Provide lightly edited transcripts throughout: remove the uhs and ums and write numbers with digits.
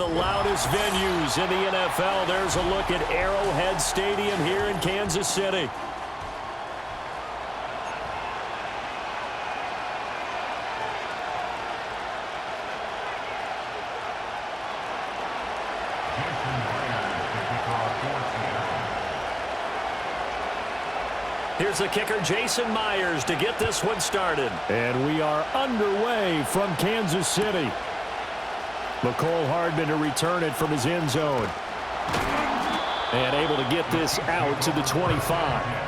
of the loudest venues in the NFL. There's a look at Arrowhead Stadium here in Kansas City. Here's the kicker, Jason Myers, to get this one started. And we are underway from Kansas City. McCole Hardman to return it from his end zone. And able to get this out to the 25.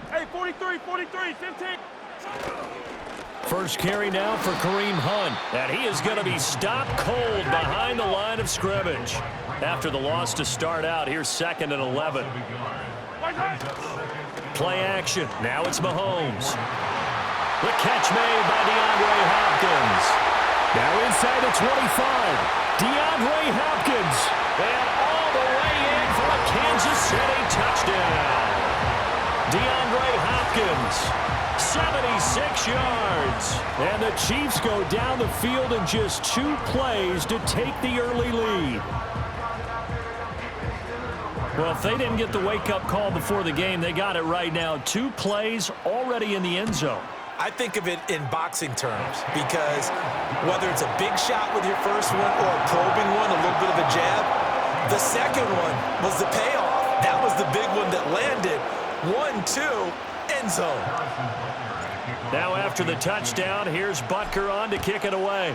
Hey, 43, 15. First carry now for Kareem Hunt. And he is going to be stopped cold behind the line of scrimmage. After the loss to start out, here's 2nd and 11. Play action. Now it's Mahomes. The catch made by DeAndre Hopkins. Now inside the 25. DeAndre Hopkins. And all the way in for a Kansas City touchdown. DeAndre Hopkins, 76 yards. And the Chiefs go down the field in just 2 plays to take the early lead. Well, if they didn't get the wake-up call before the game, they got it right now. 2 plays already in the end zone. I think of it in boxing terms because whether it's a big shot with your first one or a probing one, a little bit of a jab, the second one was the payoff. That was the big one that landed. 1-2, end zone. Now after the touchdown, here's Butker on to kick it away.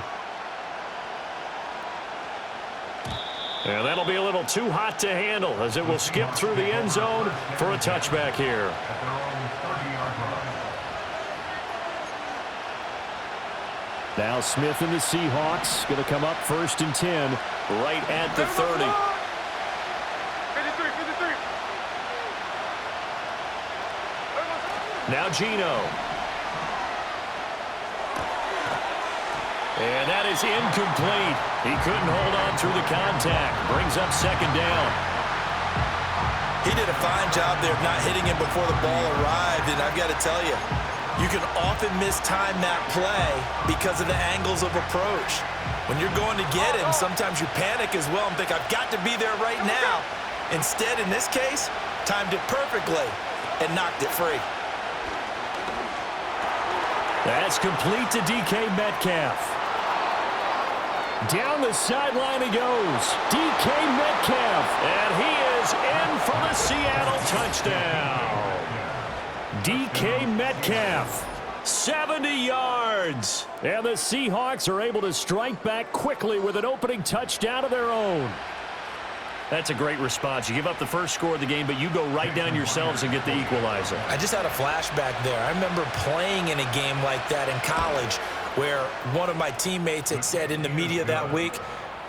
And that'll be a little too hot to handle as it will skip through the end zone for a touchback here. Now Smith and the Seahawks going to come up 1st and 10 right at the 30. 53. Now Geno. And that is incomplete. He couldn't hold on through the contact. Brings up 2nd down. He did a fine job there of not hitting him before the ball arrived, and I've got to tell you, you can often mistime that play because of the angles of approach. When you're going to get him, sometimes you panic as well and think, I've got to be there right now. Instead, in this case, timed it perfectly and knocked it free. That's complete to DK Metcalf. Down the sideline he goes. DK Metcalf. And he is in for the Seattle touchdown. DK Metcalf. 70 yards. And the Seahawks are able to strike back quickly with an opening touchdown of their own. That's a great response. You give up the first score of the game, but you go right down yourselves and get the equalizer. I just had a flashback there. I remember playing in a game like that in college where one of my teammates had said in the media that week,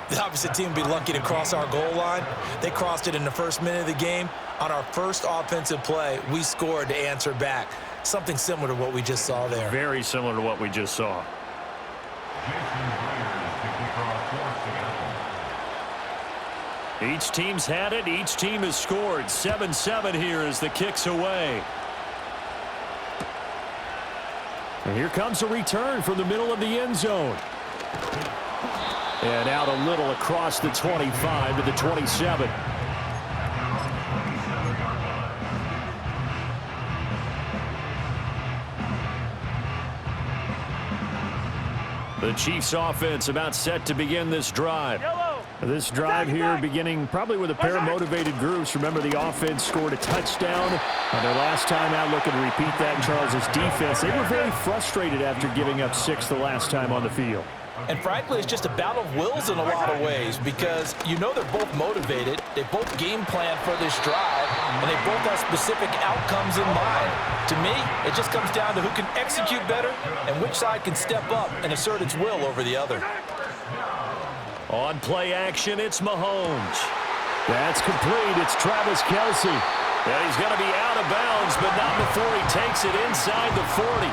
the opposite team would be lucky to cross our goal line. They crossed it in the first minute of the game. On our first offensive play, we scored to answer back. Something similar to what we just saw there. Very similar to what we just saw. Each team's had it. Each team has scored. 7-7 here as the kick's away. And here comes a return from the middle of the end zone. And out a little across the 25 to the 27. The Chiefs offense about set to begin this drive. This drive here beginning probably with a pair of motivated groups. Remember, the offense scored a touchdown on their last time out. Looking to repeat that in Charles's defense. They were very frustrated after giving up 6 the last time on the field. And frankly, it's just a battle of wills in a lot of ways because you know they're both motivated. They both game plan for this drive, and they both have specific outcomes in mind. To me, it just comes down to who can execute better and which side can step up and assert its will over the other. On play action, it's Mahomes. That's complete. It's Travis Kelce. And he's going to be out of bounds, but not before he takes it inside the 40.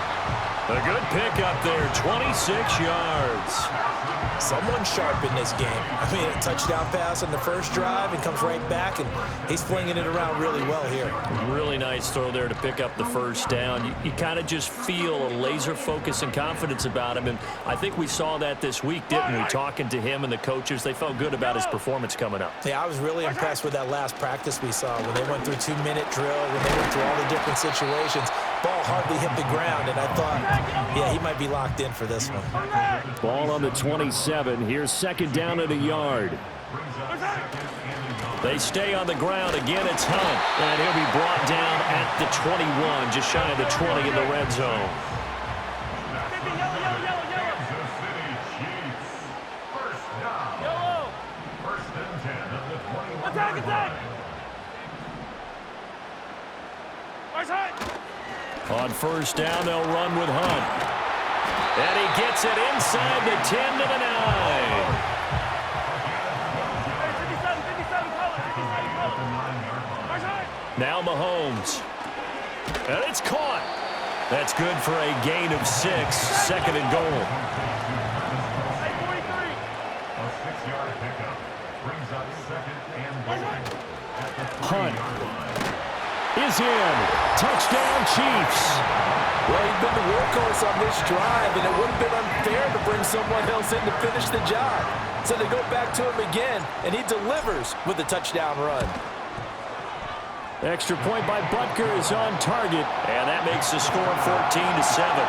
A good pickup there, 26 yards. Someone sharp in this game. I mean, a touchdown pass on the first drive and comes right back, and he's flinging it around really well here. Really nice throw there to pick up the first down. You kind of just feel a laser focus and confidence about him, and I think we saw that this week, didn't we? Talking to him and the coaches, they felt good about his performance coming up. Yeah, I was really impressed with that last practice we saw when they went through 2-minute drill, when they went through all the different situations. Ball hardly hit the ground, and I thought, yeah, he might be locked in for this one. Ball on the 27. Here's second down at a yard. They stay on the ground. Again, it's Hunt. And he'll be brought down at the 21, just shy of the 20 in the red zone. On first down, they'll run with Hunt. And he gets it inside the 10 to the 9. Now Mahomes. And it's caught. That's good for a gain of 6, second and goal. Hunt is in. Touchdown, Chiefs. Well, he's been the workhorse on this drive, and it would have been unfair to bring someone else in to finish the job. So they go back to him again, and he delivers with a touchdown run. Extra point by Butker is on target, and that makes the score 14-7.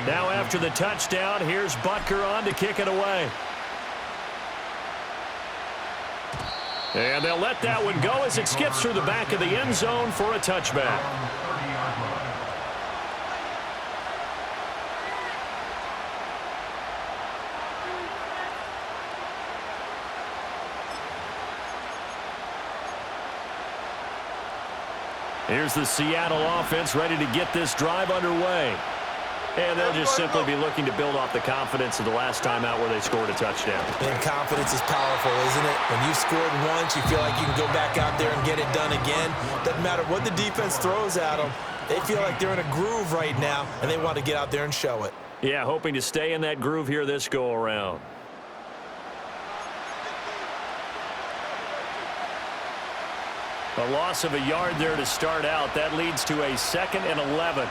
Now after the touchdown, here's Butker on to kick it away. And they'll let that one go as it skips through the back of the end zone for a touchback. Here's the Seattle offense ready to get this drive underway. And they'll just simply be looking to build off the confidence of the last time out where they scored a touchdown. And confidence is powerful, isn't it? When you've scored once, you feel like you can go back out there and get it done again. Doesn't matter what the defense throws at them. They feel like they're in a groove right now, and they want to get out there and show it. Yeah, hoping to stay in that groove here this go-around. A loss of a yard there to start out. That leads to a 2nd and 11.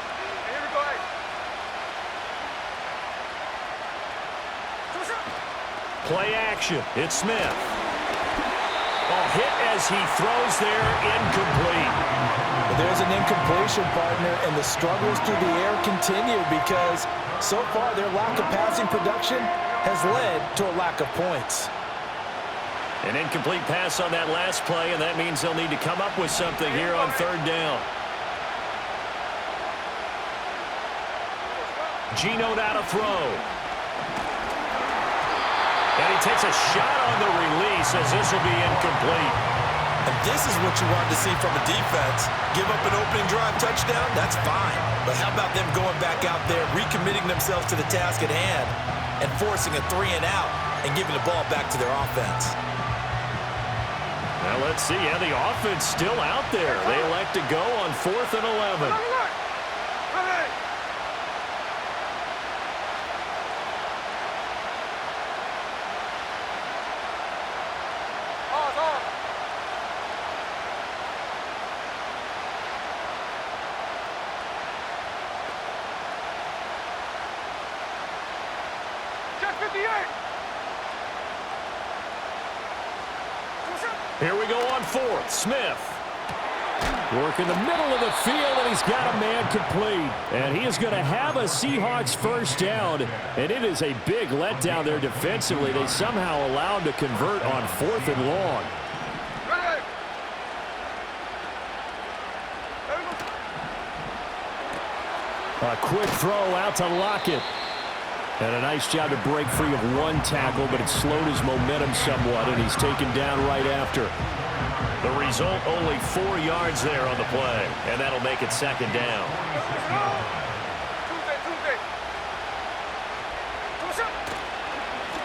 Play action. It's Smith. A hit as he throws there, incomplete. Well, there's an incompletion, partner, and the struggles through the air continue because so far their lack of passing production has led to a lack of points. An incomplete pass on that last play, and that means they'll need to come up with something here on third down. Geno now to throw. And he takes a shot on the release as this will be incomplete. And this is what you want to see from a defense. Give up an opening drive touchdown, that's fine. But how about them going back out there, recommitting themselves to the task at hand, and forcing a 3-and-out and giving the ball back to their offense. Now let's see. Yeah, the offense still out there. They elect to go on 4th and 11. Here we go on 4th. Smith. Work in the middle of the field, and he's got a man complete. And he is going to have a Seahawks first down. And it is a big letdown there defensively. They somehow allowed to convert on 4th and long. A quick throw out to Lockett. And a nice job to break free of one tackle, but it slowed his momentum somewhat, and he's taken down right after. The result, only 4 yards there on the play, and that'll make it 2nd down.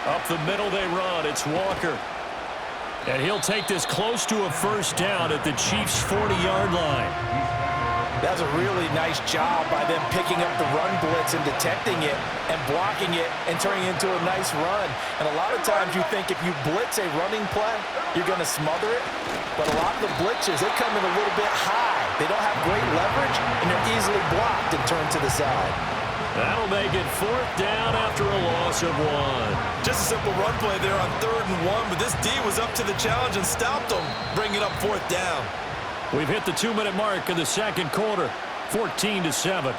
Up the middle they run. It's Walker. And he'll take this close to a first down at the Chiefs' 40-yard line. That's a really nice job by them picking up the run blitz and detecting it and blocking it and turning it into a nice run. And a lot of times you think if you blitz a running play, you're going to smother it. But a lot of the blitzes, they come in a little bit high. They don't have great leverage, and they're easily blocked and turned to the side. That'll make it fourth down after a loss of 1. Just a simple run play there on 3rd and 1, but this D was up to the challenge and stopped them, bringing up fourth down. We've hit the 2-minute mark in the second quarter, 14-7.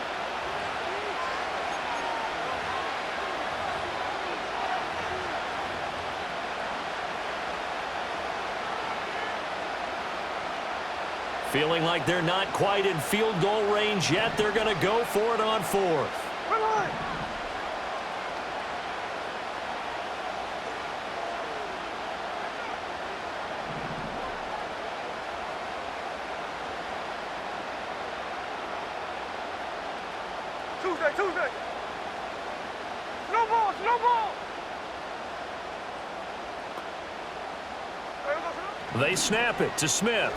Feeling like they're not quite in field goal range yet. They're going to go for it on 4th. Come on. Tuesday. Slow ball. They snap it to Smith.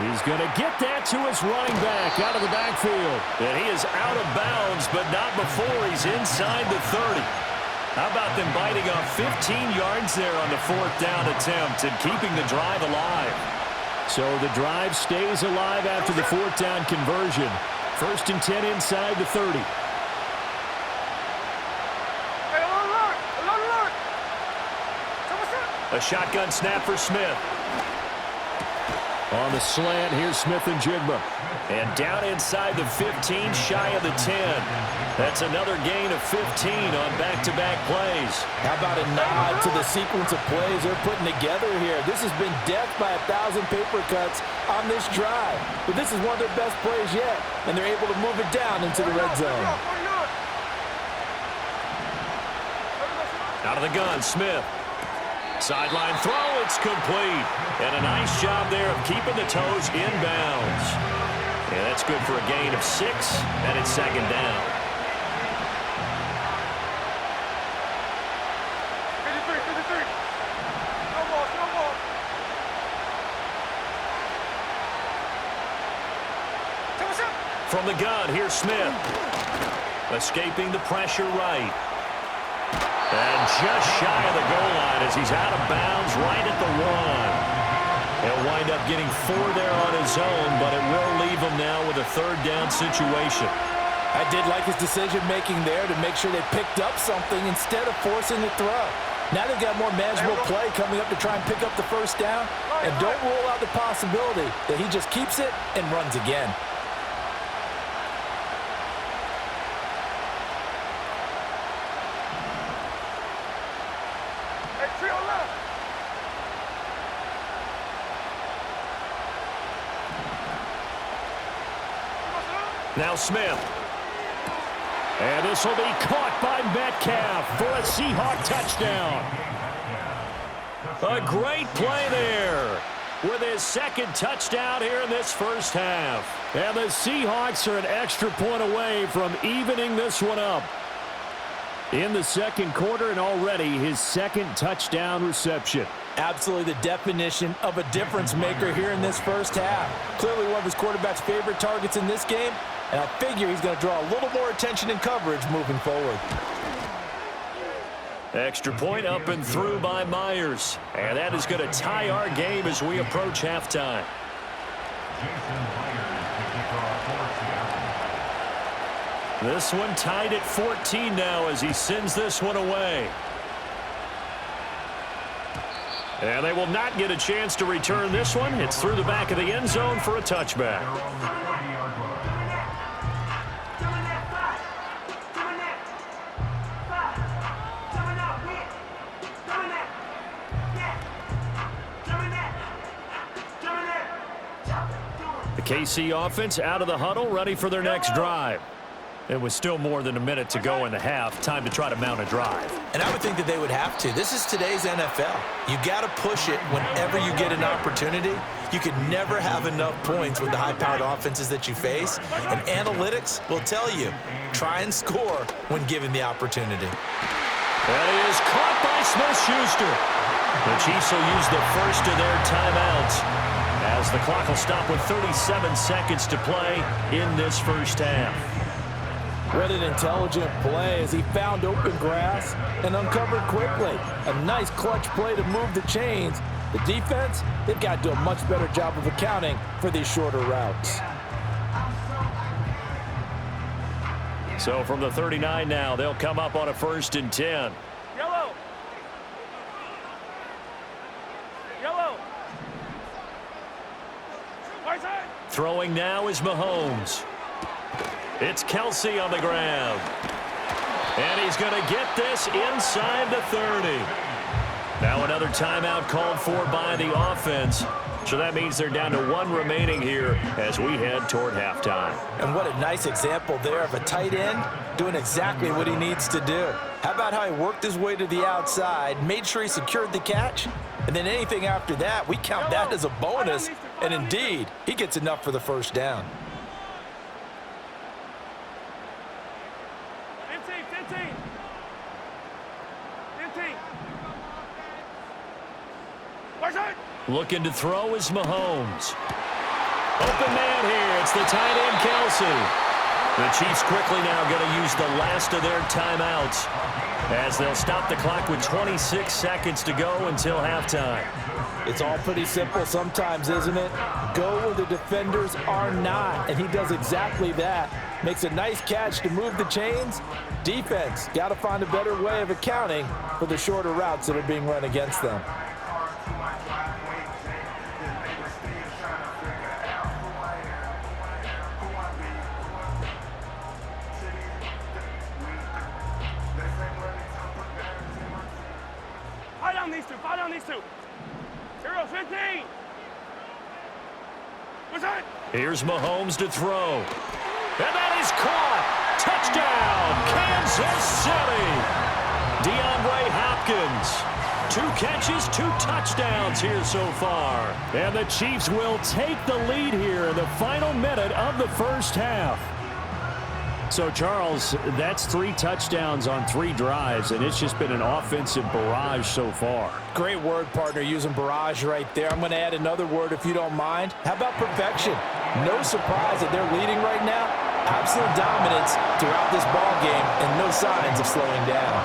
He's going to get that to his running back out of the backfield. And he is out of bounds, but not before he's inside the 30. How about them biting off 15 yards there on the fourth down attempt and keeping the drive alive? So the drive stays alive after the fourth down conversion. 1st and 10 inside the 30. A shotgun snap for Smith. On the slant, here's Smith and Jigba. And down inside the 15, shy of the 10. That's another gain of 15 on back-to-back plays. How about a nod to the sequence of plays they're putting together here? This has been death by 1,000 paper cuts on this drive. But this is one of their best plays yet, and they're able to move it down into the red zone. Out of the gun, Smith. Sideline throw, it's complete. And a nice job there of keeping the toes inbounds. And that's good for a gain of 6, and it's 2nd down. 53. No ball. From the gun, here's Smith. Escaping the pressure right. And just shy of the goal line as he's out of bounds right at the 1. He'll wind up getting 4 there on his own, but it will leave him now with a 3rd down situation. I did like his decision-making there to make sure they picked up something instead of forcing the throw. Now they've got more manageable play coming up to try and pick up the 1st down, and don't rule out the possibility that he just keeps it and runs again. Now Smith. And this will be caught by Metcalf for a Seahawk touchdown. A great play there with his 2nd touchdown here in this first half. And the Seahawks are an extra point away from evening this one up. In the second quarter, and already his 2nd touchdown reception. Absolutely the definition of a difference maker here in this first half. Clearly one of his quarterback's favorite targets in this game, and I figure he's going to draw a little more attention and coverage moving forward. Extra point up and through by Myers. And that is going to tie our game as we approach halftime. This one tied at 14 now as he sends this one away. And they will not get a chance to return this one. It's through the back of the end zone for a touchback. The KC offense out of the huddle, ready for their next drive. It was still more than a minute to go in the half. Time to try to mount a drive. And I would think that they would have to. This is today's NFL. You got to push it whenever you get an opportunity. You can never have enough points with the high-powered offenses that you face. And analytics will tell you, try and score when given the opportunity. That is caught by Smith-Schuster. The Chiefs will use the first of their timeouts as the clock will stop with 37 seconds to play in this first half. What an intelligent play as he found open grass and uncovered quickly. A nice clutch play to move the chains. The defense, they've got to do a much better job of accounting for these shorter routes. So from the 39 now, they'll come up on a 1st and 10. Yellow. Yellow. Right side. Throwing now is Mahomes. It's Kelsey on the ground. And he's going to get this inside the 30. Now another timeout called for by the offense. So that means they're down to 1 remaining here as we head toward halftime. And what a nice example there of a tight end doing exactly what he needs to do. How about how he worked his way to the outside, made sure he secured the catch, and then anything after that, we count that as a bonus. And indeed, he gets enough for the first down. 15. Right side. Looking to throw is Mahomes. Open man here. It's the tight end, Kelsey. The Chiefs quickly now going to use the last of their timeouts as they'll stop the clock with 26 seconds to go until halftime. It's all pretty simple sometimes, isn't it? Go where the defenders are not, and he does exactly that. Makes a nice catch to move the chains. Defense, got to find a better way of accounting for the shorter routes that are being run against them. Fall down these two. Here goes 15. What's that? Here's Mahomes to throw. And that is caught. Touchdown, Kansas City. DeAndre Hopkins. 2 catches, 2 touchdowns here so far. And the Chiefs will take the lead here in the final minute of the first half. So, Charles, that's 3 touchdowns on 3 drives, and it's just been an offensive barrage so far. Great word, partner, using barrage right there. I'm going to add another word if you don't mind. How about perfection? No surprise that they're leading right now. Absolute dominance throughout this ball game and no signs of slowing down.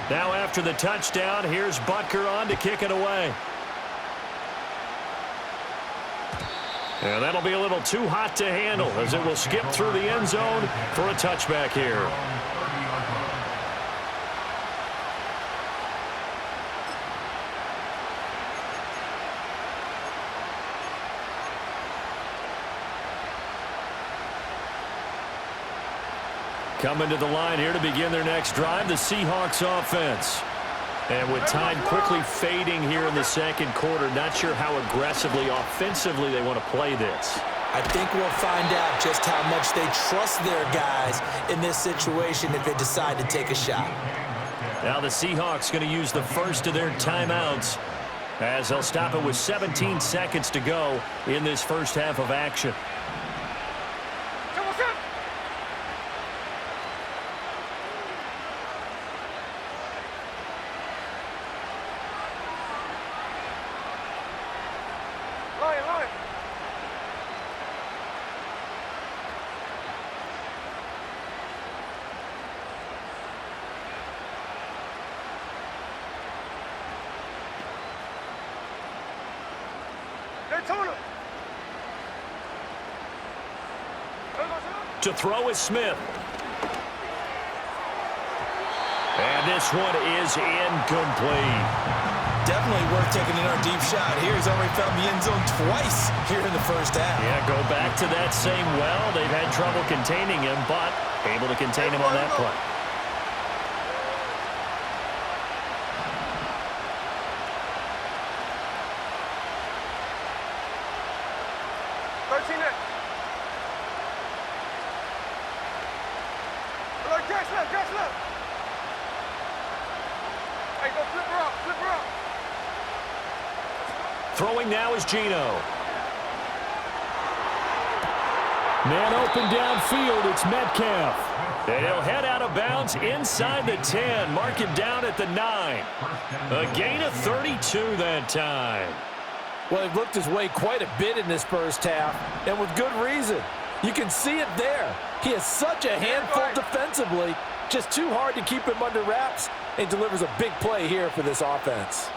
Now after the touchdown, here's Butker on to kick it away. And that'll be a little too hot to handle as it will skip through the end zone for a touchback here. Coming to the line here to begin their next drive, the Seahawks offense. And with time quickly fading here in the second quarter, not sure how aggressively, offensively they want to play this. I think we'll find out just how much they trust their guys in this situation if they decide to take a shot. Now the Seahawks going to use the first of their timeouts as they'll stop it with 17 seconds to go in this first half of action. To throw is Smith. And this one is incomplete. Definitely worth taking another deep shot here. He's already found the end zone twice here in the first half. Yeah, go back to that same well. They've had trouble containing him, but able to contain him on that play. Throwing now is Geno. Man open downfield, it's Metcalf. And he'll head out of bounds inside the 10. Mark him down at the 9. A gain of 32 that time. Well, he looked his way quite a bit in this first half, and with good reason. You can see it there. He is such a handful defensively. Just too hard to keep him under wraps, and delivers a big play here for this offense.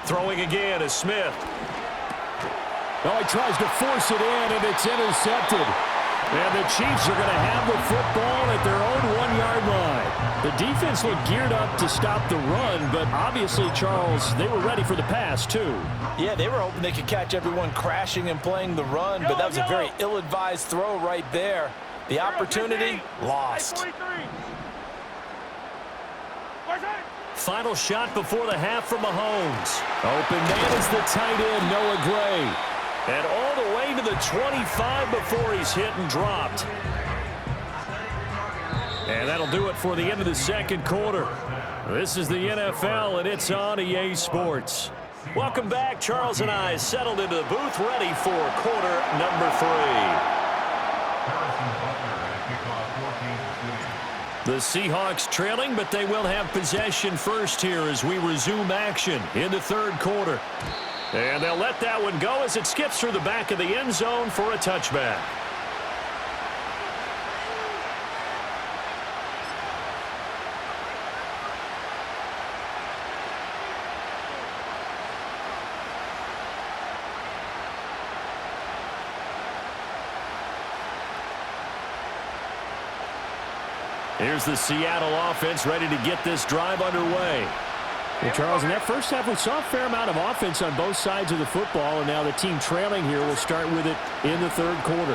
Throwing again is Smith. Oh, he tries to force it in, and it's intercepted. And the Chiefs are going to have the football at their own 1-yard line. The defense looked geared up to stop the run, but obviously, Charles, they were ready for the pass, too. Yeah, they were hoping they could catch everyone crashing and playing the run, but that was a very ill-advised throw right there. The opportunity, lost. Final shot before the half for Mahomes. Open man is the tight end, Noah Gray. And all the way to the 25 before he's hit and dropped. And that'll do it for the end of the second quarter. This is the NFL, and it's on EA Sports. Welcome back. Charles and I settled into the booth, ready for quarter number 3. The Seahawks trailing, but they will have possession first here as we resume action in the third quarter. And they'll let that one go as it skips through the back of the end zone for a touchback. Here's the Seattle offense ready to get this drive underway. Well, Charles, in that first half, we saw a fair amount of offense on both sides of the football, and now the team trailing here will start with it in the third quarter.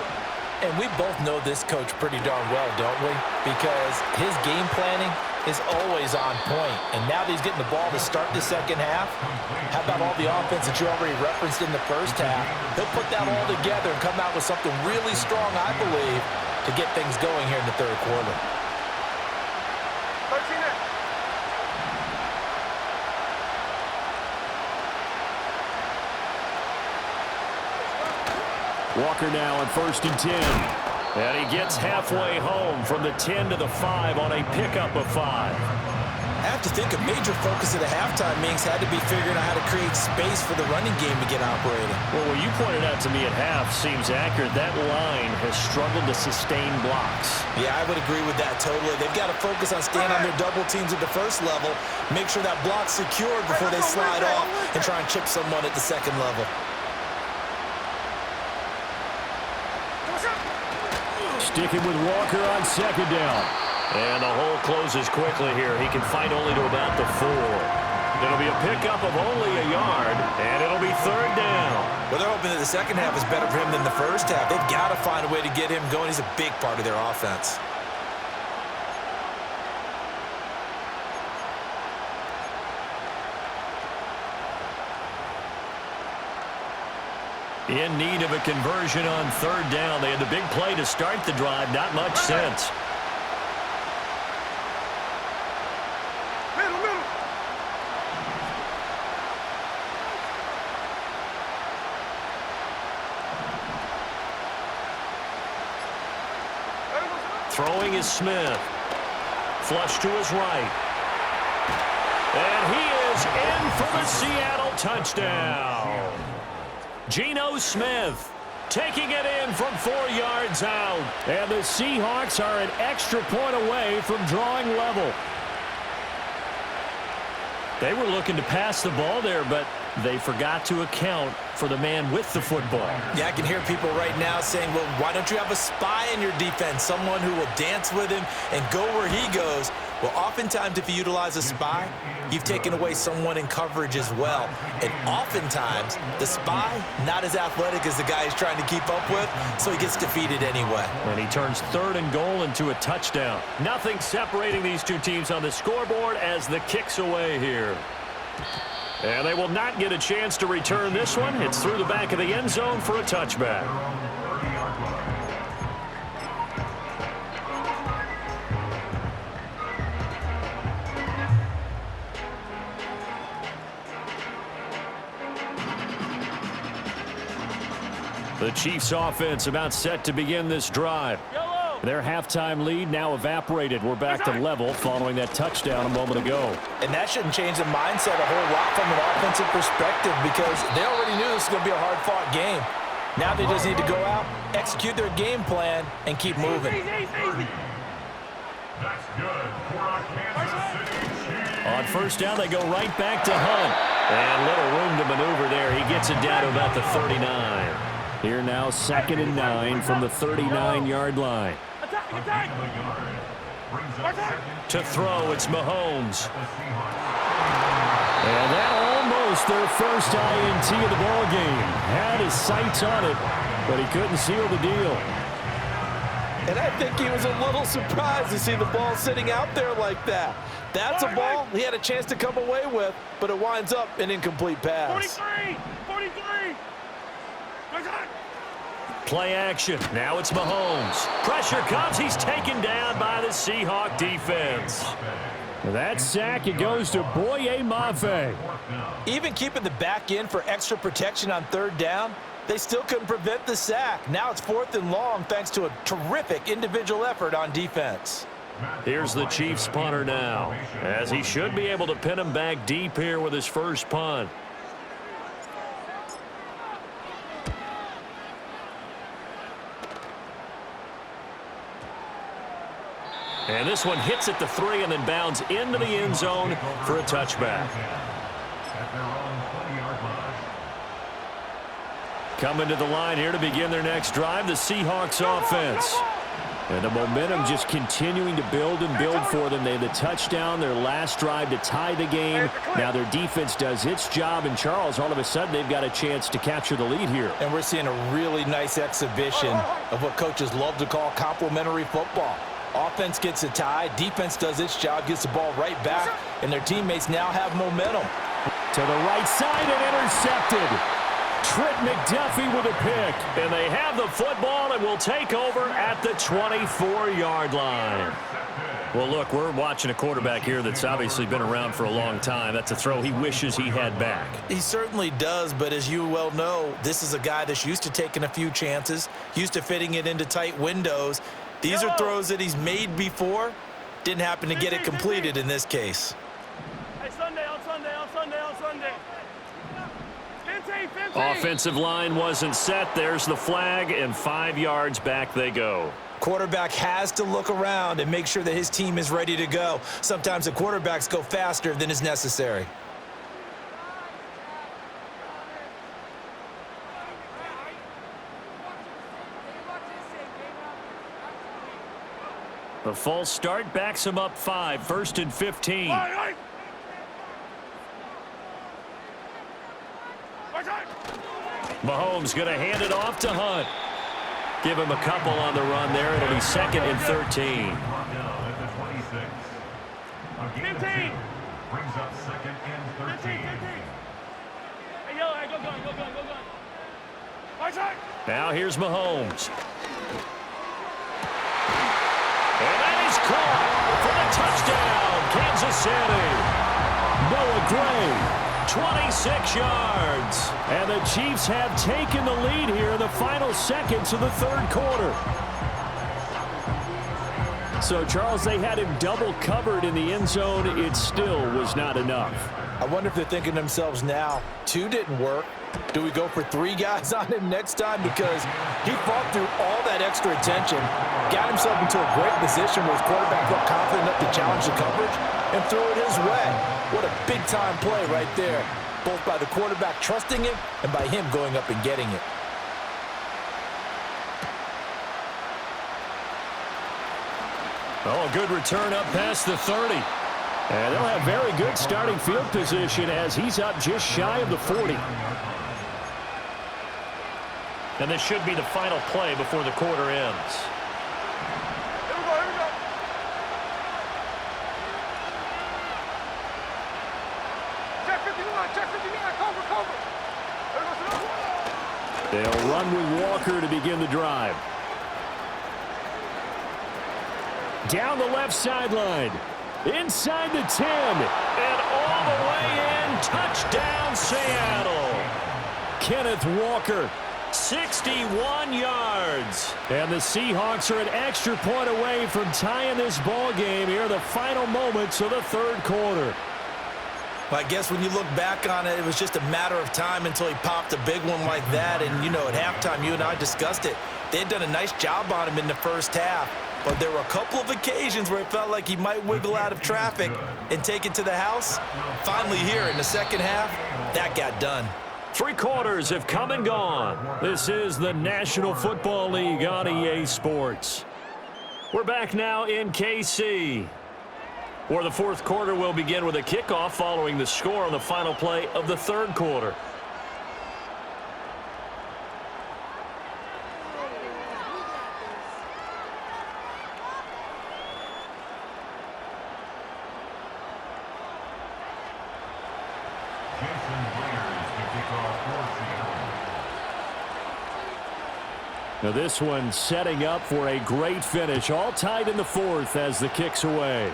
And we both know this coach pretty darn well, don't we? Because his game planning is always on point. And now that he's getting the ball to start the second half, how about all the offense that you already referenced in the first half? He'll put that all together and come out with something really strong, I believe, to get things going here in the third quarter. Walker now on 1st and 10. And he gets halfway home from the 10 to the 5 on a pickup of 5. I have to think a major focus of the halftime meetings had to be figuring out how to create space for the running game to get operating. Well, what you pointed out to me at half seems accurate. That line has struggled to sustain blocks. Yeah, I would agree with that totally. They've got to focus on staying on their double teams at the first level, make sure that block's secured before they slide off and try and chip someone at the second level. Sticking with Walker on 2nd down. And the hole closes quickly here. He can fight only to about the 4. It'll be a pickup of only a yard, and it'll be 3rd down. Well, they're hoping that the second half is better for him than the first half. They've got to find a way to get him going. He's a big part of their offense. In need of a conversion on 3rd down. They had the big play to start the drive. Not much sense. Throwing is Smith. Flush to his right. And he is in for the Seattle touchdown. Geno Smith taking it in from 4 yards out. And the Seahawks are an extra point away from drawing level. They were looking to pass the ball there, but they forgot to account for the man with the football. Yeah, I can hear people right now saying, well, why don't you have a spy in your defense, someone who will dance with him and go where he goes? Well, oftentimes if you utilize a spy, you've taken away someone in coverage as well. And oftentimes, the spy, not as athletic as the guy he's trying to keep up with, so he gets defeated anyway. And he turns 3rd and goal into a touchdown. Nothing separating these two teams on the scoreboard as the kick's away here. And they will not get a chance to return this one. It's through the back of the end zone for a touchback. The Chiefs offense about set to begin this drive. Their halftime lead now evaporated. We're back to level following that touchdown a moment ago. And that shouldn't change the mindset a whole lot from an offensive perspective because they already knew this was going to be a hard-fought game. Now they just need to go out, execute their game plan, and keep moving. That's good for a Kansas City Chiefs. On first down, they go right back to Hunt. And little room to maneuver there. He gets it down to about the 39. Here now, 2nd and 9 from the 39-yard line. To throw, it's Mahomes. And that almost their first INT of the ball game. Had his sights on it, but he couldn't seal the deal. And I think he was a little surprised to see the ball sitting out there like that. That's a ball he had a chance to come away with, but it winds up an incomplete pass. 43! 43! Play action. Now it's Mahomes. Pressure comes. He's taken down by the Seahawk defense. That sack, it goes to Boye Mafe. Even keeping the back end for extra protection on 3rd down, they still couldn't prevent the sack. Now it's 4th and long thanks to a terrific individual effort on defense. Here's the Chiefs punter now, as he should be able to pin him back deep here with his first punt. And this one hits at the 3 and then bounds into the end zone for a touchback. Coming to the line here to begin their next drive, the Seahawks offense. And the momentum just continuing to build and build for them. They had the touchdown, their last drive to tie the game. Now their defense does its job, and Charles, all of a sudden, they've got a chance to capture the lead here. And we're seeing a really nice exhibition of what coaches love to call complementary football. Offense gets a tie, defense does its job, gets the ball right back, and their teammates now have momentum. To the right side and intercepted. Trent McDuffie with a pick. And they have the football and will take over at the 24-yard line. Well, look, we're watching a quarterback here that's obviously been around for a long time. That's a throw he wishes he had back. He certainly does, but as you well know, this is a guy that's used to taking a few chances, used to fitting it into tight windows. These are throws that he's made before. Didn't happen to get it completed in this case. Hey, Sunday. 15. Offensive line wasn't set. There's the flag, and 5 yards back they go. Quarterback has to look around and make sure that his team is ready to go. Sometimes the quarterbacks go faster than is necessary. The false start backs him up 5, 1st and 15. Mahomes going to hand it off to Hunt. Give him a couple on the run there. It'll be 2nd and 13. 15. Brings up 2nd and 13. Hey, yo, go gun. Now here's Mahomes. And that is caught for the touchdown, Kansas City. Noah Gray, 26 yards. And the Chiefs have taken the lead here in the final seconds of the 3rd quarter. So, Charles, they had him double covered in the end zone. It still was not enough. I wonder if they're thinking to themselves now, 2 didn't work. Do we go for 3 guys on him next time? Because he fought through all that extra attention, got himself into a great position where his quarterback felt confident enough to challenge the coverage and throw it his way. What a big-time play right there, both by the quarterback trusting him and by him going up and getting it. Oh, a good return up past the 30. And they'll have very good starting field position as he's up just shy of the 40. And this should be the final play before the quarter ends. Here we go. Check 59, cover. They'll run with Walker to begin the drive. Down the left sideline. Inside the 10. And all the way in. Touchdown, Seattle. Kenneth Walker 61 yards. And the Seahawks are an extra point away from tying this ball game here, the final moments of the third quarter. Well, I guess when you look back on it, it was just a matter of time until he popped a big one like that. And, you know, at halftime, you and I discussed it. They had done a nice job on him in the first half. But there were a couple of occasions where it felt like he might wiggle out of traffic and take it to the house. Finally here in the second half, that got done. 3 quarters have come and gone. This is the National Football League on EA Sports. We're back now in KC, where the fourth quarter will begin with a kickoff following the score on the final play of the third quarter. Now this one setting up for a great finish, all tied in the fourth as the kick's away.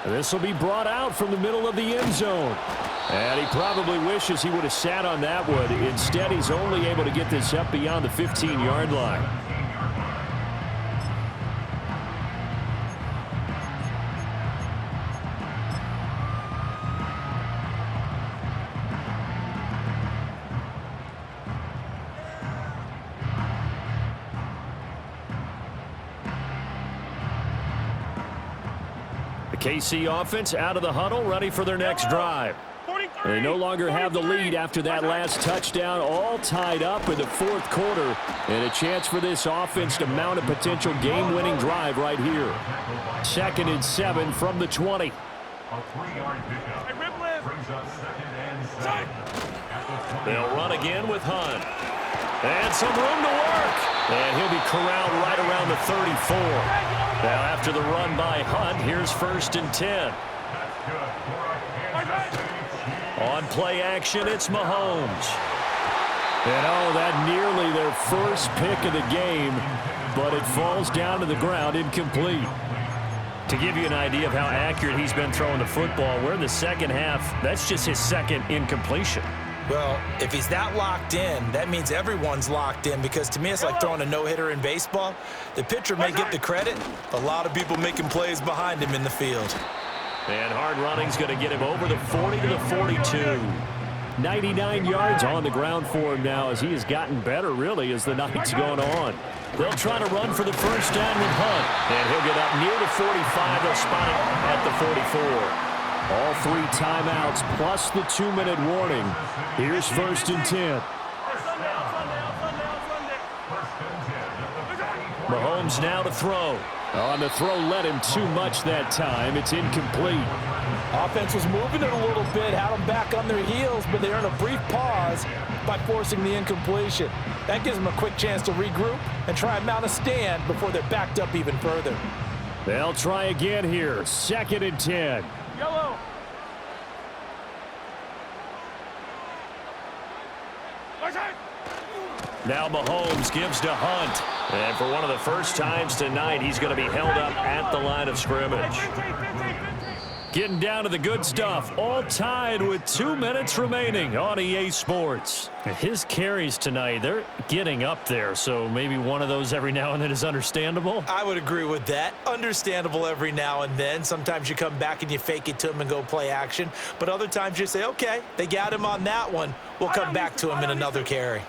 And this will be brought out from the middle of the end zone. And he probably wishes he would have sat on that one. Instead, he's only able to get this up beyond the 15-yard line. KC offense out of the huddle, ready for their next drive. They no longer have the lead after that last touchdown, all tied up in the fourth quarter, and a chance for this offense to mount a potential game-winning drive right here. 2nd and 7 from the 20. A 3-yard pickup brings up 2nd and 7. They'll run again with Hunt. And some room to work. And he'll be corralled right around the 34. Now after the run by Hunt, here's 1st and 10. On play action, it's Mahomes. And oh, that nearly their first pick of the game, but it falls down to the ground incomplete. To give you an idea of how accurate he's been throwing the football, we're in the second half. That's just his 2nd incompletion. Well, if he's that locked in, that means everyone's locked in, because to me it's like throwing a no-hitter in baseball. The pitcher may get the credit, a lot of people making plays behind him in the field. And hard running's going to get him over the 40 to the 42. 99 yards on the ground for him now as he has gotten better, really, as the night's gone on. They'll try to run for the first down with Hunt. And he'll get up near the 45. They'll spot him at the 44. All 3 timeouts plus the 2-minute warning. Here's 1st and 10. Mahomes now to throw. On the throw, led him too much that time. It's incomplete. Offense was moving it a little bit, had them back on their heels, but they earned a brief pause by forcing the incompletion. That gives them a quick chance to regroup and try and mount a stand before they're backed up even further. They'll try again here. 2nd and 10. Yellow. Now Mahomes gives to Hunt. And for one of the first times tonight, he's going to be held up at the line of scrimmage. Getting down to the good stuff. All tied with 2 minutes remaining on EA Sports. His carries tonight, they're getting up there. So maybe one of those every now and then is understandable. I would agree with that. Understandable every now and then. Sometimes you come back and you fake it to him and go play action. But other times you say, okay, they got him on that one. We'll come back to him in another carry.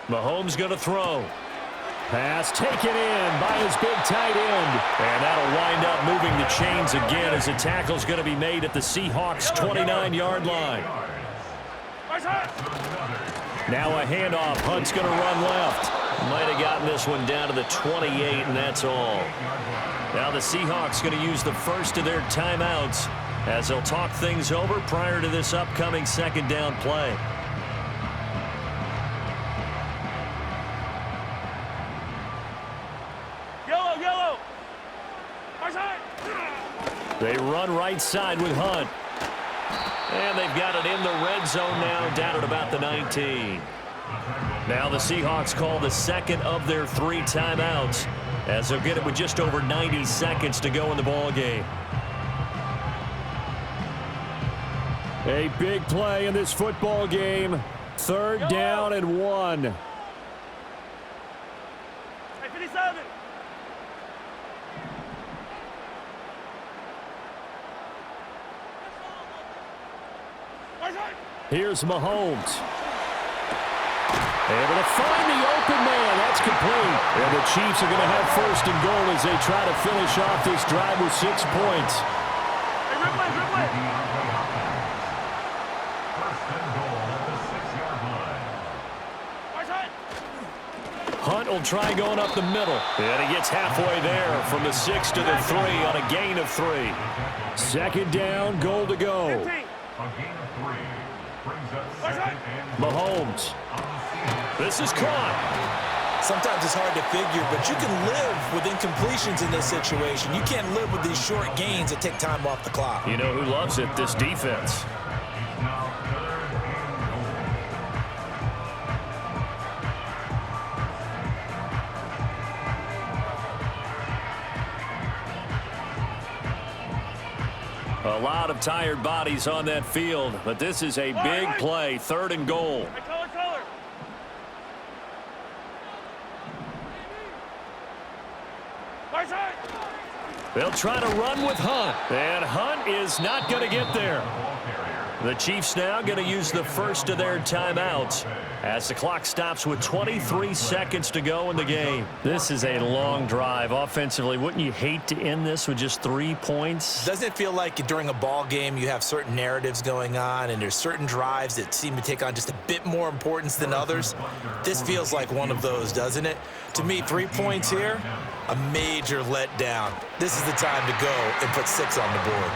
Mahomes going to throw. Pass taken in by his big tight end. And that'll wind up moving the chains again as a tackle's going to be made at the Seahawks' 29-yard line. Now a handoff. Hunt's going to run left. Might have gotten this one down to the 28, and that's all. Now the Seahawks going to use the first of their timeouts as they'll talk things over prior to this upcoming 2nd down play. They run right side with Hunt. And they've got it in the red zone now, down at about the 19. Now the Seahawks call the 2nd of their 3 timeouts as they'll get it with just over 90 seconds to go in the ball game. A big play in this football game. 3rd down and 1. Hey, 57. Here's Mahomes. Able to find the open man. That's complete. And the Chiefs are going to have 1st and goal as they try to finish off this drive with 6 points. Hey, replay. First and goal at the 6-yard line. Hunt will try going up the middle. And he gets halfway there from the 6 to the 3 on a gain of 3. 2nd down, goal to go. 15. A gain of 3 brings up 2nd and Mahomes. This is caught. Sometimes it's hard to figure, but you can live with incompletions in this situation. You can't live with these short gains that take time off the clock. You know who loves it? This defense. now 3rd and goal. A lot of tired bodies on that field, but this is a big play. 3rd and goal. Hey, color. They'll try to run with Hunt. And Hunt is not going to get there. The Chiefs now going to use the first of their timeouts as the clock stops with 23 seconds to go in the game. This is a long drive offensively. Wouldn't you hate to end this with just 3 points? Doesn't it feel like during a ball game you have certain narratives going on and there's certain drives that seem to take on just a bit more importance than others? This feels like one of those, doesn't it? To me, 3 points here, a major letdown. This is the time to go and put 6 on the board.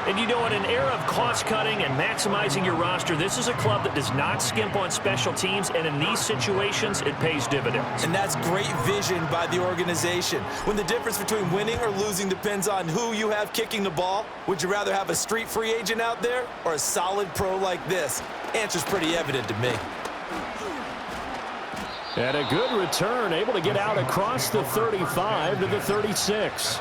And you know, in an era of cost-cutting and maximizing your roster, this is a club that does not skimp on special teams, and in these situations, it pays dividends. And that's great vision by the organization. When the difference between winning or losing depends on who you have kicking the ball, would you rather have a street free agent out there or a solid pro like this? Answer's pretty evident to me. And a good return, able to get out across the 35 to the 36.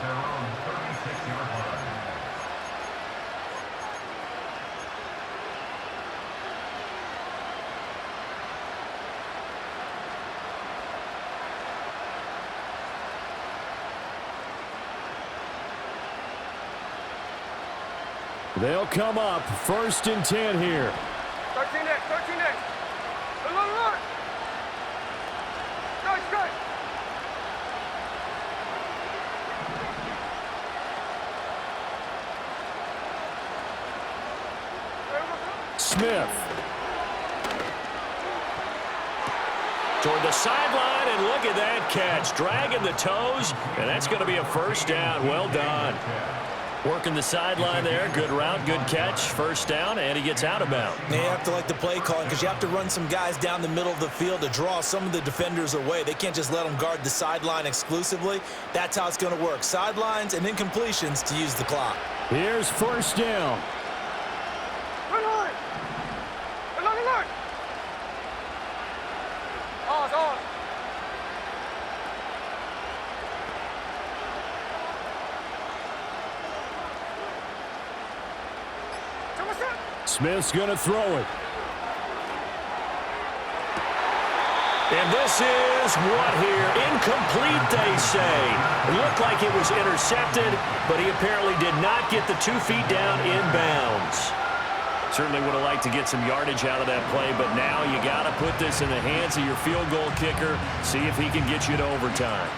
They'll come up 1st and 10 here. 13 next. Look. Good. Smith. Toward the sideline, and look at that catch. Dragging the toes, and that's going to be a 1st down. Well done. Working the sideline there. Good route, good catch. 1st down, and he gets out of bounds. You have to like the play calling because you have to run some guys down the middle of the field to draw some of the defenders away. They can't just let them guard the sideline exclusively. That's how it's going to work. Sidelines and incompletions to use the clock. Here's 1st down. Look. On. Smith's going to throw it. And this is what here? Incomplete, they say. It looked like it was intercepted, but he apparently did not get the 2 feet down in bounds. Certainly would have liked to get some yardage out of that play, but now you got to put this in the hands of your field goal kicker, see if he can get you to overtime.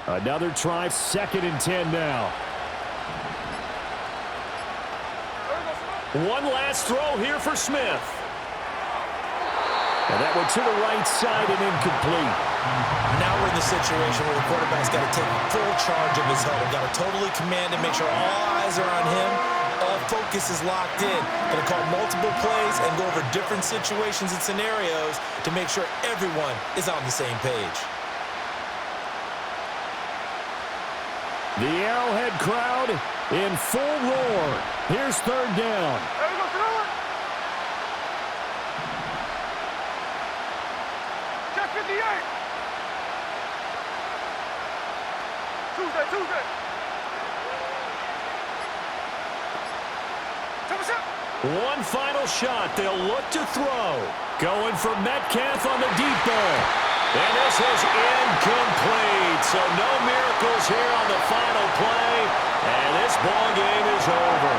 Another try, 2nd and 10 now. One last throw here for Smith. And that one to the right side and incomplete. Now we're in the situation where the quarterback's got to take full charge of his huddle. Got to totally command and make sure all eyes are on him. All focus is locked in. Going to call multiple plays and go over different situations and scenarios to make sure everyone is on the same page. The Arrowhead crowd in full roar. Here's third down. There we go, throw it. Check 58. Tuesday. One final shot. They'll look to throw. Going for Metcalf on the deep ball. And this is incomplete. So no miracles here on the final play. And this ball game is over.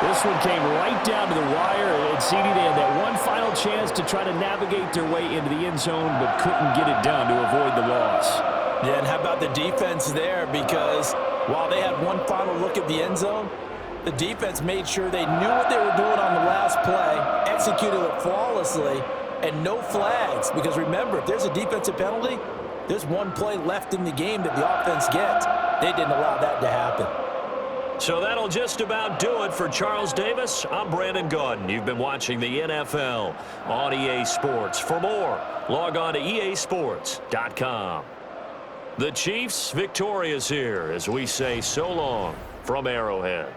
This one came right down to the wire. And CD, they had that one final chance to try to navigate their way into the end zone, but couldn't get it done to avoid the loss. Yeah, and how about the defense there? Because while they had one final look at the end zone, the defense made sure they knew what they were doing on the last play, executed it flawlessly, and no flags. Because remember, if there's a defensive penalty, there's one play left in the game that the offense gets. They didn't allow that to happen. So that'll just about do it for Charles Davis. I'm Brandon Gaudin. You've been watching the NFL on EA Sports. For more, log on to easports.com. The Chiefs victorious here as we say so long from Arrowhead.